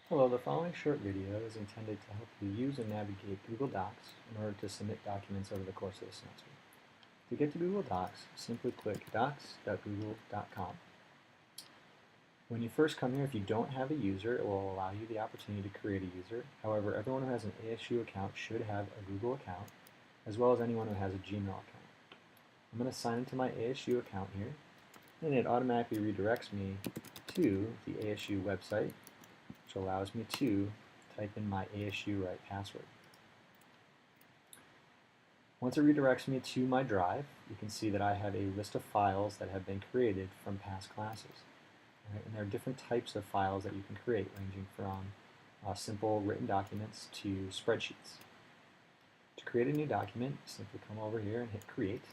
Hello, the following short video is intended to help you use and navigate Google Docs in order to submit documents over the course of the semester. To get to Google Docs, simply click docs.google.com. When you first come here, if you don't have a user, it will allow you the opportunity to create a user. However, everyone who has an ASU account should have a Google account, as well as anyone who has a Gmail account. I'm going to sign into my ASU account here, and it automatically redirects me to the ASU website, which allows me to type in my ASU right password. Once it redirects me to my drive, you can see that I have a list of files that have been created from past classes. Right? And there are different types of files that you can create, ranging from simple written documents to spreadsheets. To create a new document, simply come over here and hit Create.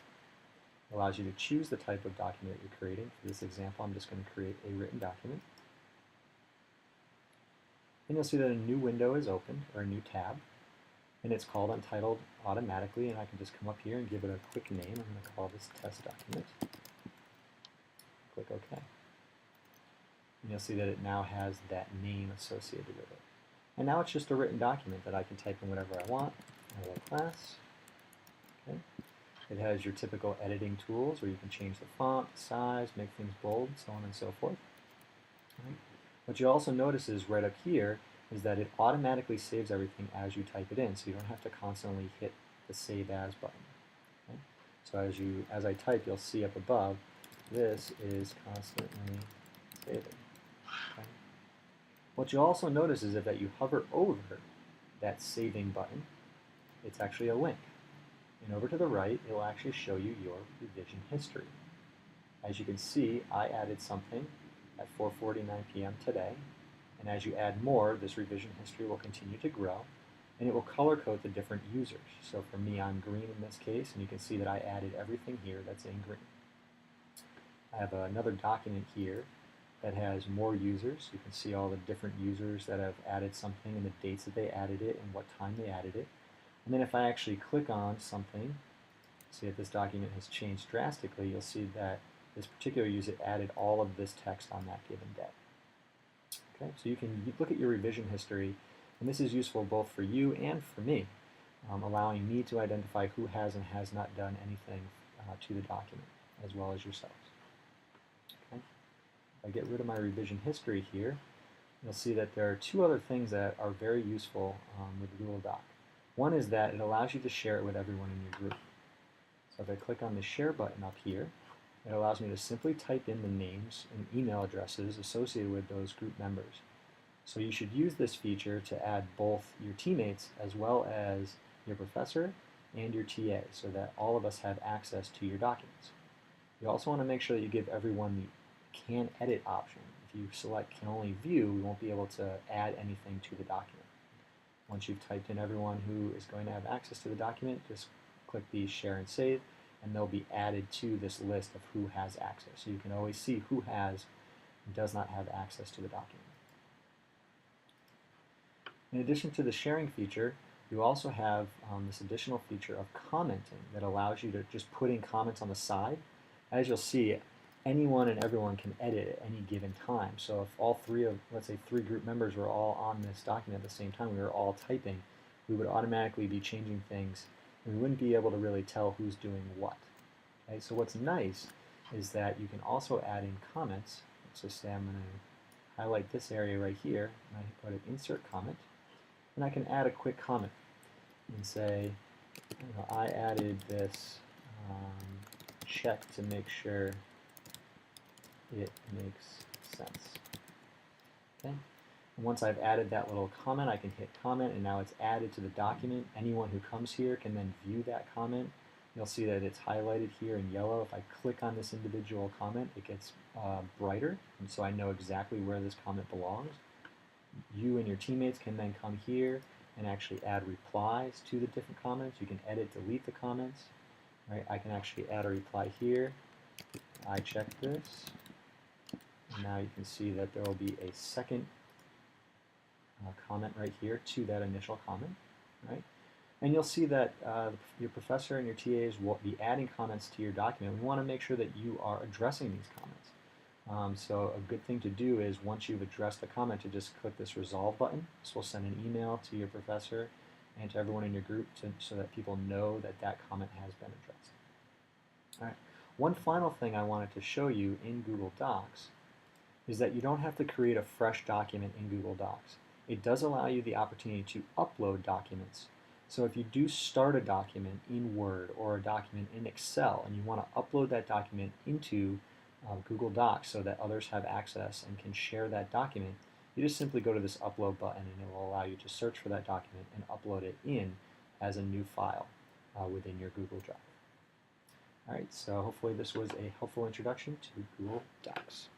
It allows you to choose the type of document that you're creating. For this example, I'm just going to create a written document. And you'll see that a new window is opened, or a new tab, and it's called Untitled automatically, and I can just come up here and give it a quick name. I'm going to call this Test Document. Click OK. And you'll see that it now has that name associated with it. And now it's just a written document that I can type in whatever I want. Hello class. Okay. It has your typical editing tools where you can change the font, the size, make things bold, so on and so forth. Right. What you also notice is right up here is that it automatically saves everything as you type it in, so you don't have to constantly hit the Save As button. Okay? So as I type, you'll see up above, this is constantly saving. Okay? What you also notice is that you hover over that saving button, it's actually a link. And over to the right, it will actually show you your revision history. As you can see, I added something at 4:49 p.m. today, and as you add more, this revision history will continue to grow, and it will color code the different users. So for me, I'm green in this case, and you can see that I added everything here that's in green. I have another document here that has more users. You can see all the different users that have added something and the dates that they added it and what time they added it. And then if I actually click on something, see that this document has changed drastically, you'll see that this particular user added all of this text on that given day. Okay, so you can look at your revision history, and this is useful both for you and for me, allowing me to identify who has and has not done anything to the document, as well as yourselves. Okay. If I get rid of my revision history here, you'll see that there are two other things that are very useful with Google Doc. One is that it allows you to share it with everyone in your group. So if I click on the Share button up here, it allows me to simply type in the names and email addresses associated with those group members. So you should use this feature to add both your teammates as well as your professor and your TA so that all of us have access to your documents. You also want to make sure that you give everyone the Can Edit option. If you select Can Only View, we won't be able to add anything to the document. Once you've typed in everyone who is going to have access to the document, just click the Share and Save, and they'll be added to this list of who has access. So you can always see who has and does not have access to the document. In addition to the sharing feature, you also have this additional feature of commenting that allows you to just put in comments on the side. As you'll see, anyone and everyone can edit at any given time. So if all three of, let's say, three group members were all on this document at the same time, we were all typing, we would automatically be changing things, and we wouldn't be able to really tell who's doing what. Okay, so what's nice is that you can also add in comments. So say I'm going to highlight this area right here, and I put an Insert Comment, and I can add a quick comment and say, I added this check to make sure it makes sense. Okay. And once I've added that little comment, I can hit comment, and now it's added to the document. Anyone who comes here can then view that comment. You'll see that it's highlighted here in yellow. If I click on this individual comment, it gets brighter, and so I know exactly where this comment belongs. You and your teammates can then come here and actually add replies to the different comments. You can edit, delete the comments. Right? I can actually add a reply here. I checked this. And now you can see that there will be a second comment right here to that initial comment. Right? And you'll see that your professor and your TAs will be adding comments to your document. We want to make sure that you are addressing these comments. So a good thing to do is once you've addressed the comment to just click this resolve button. This will send an email to your professor and to everyone in your group so that people know that that comment has been addressed. All right. One final thing I wanted to show you in Google Docs is that you don't have to create a fresh document in Google Docs. It does allow you the opportunity to upload documents. So if you do start a document in Word or a document in Excel and you want to upload that document into Google Docs so that others have access and can share that document, you just simply go to this upload button and it will allow you to search for that document and upload it in as a new file within your Google Drive. All right, so hopefully this was a helpful introduction to Google Docs.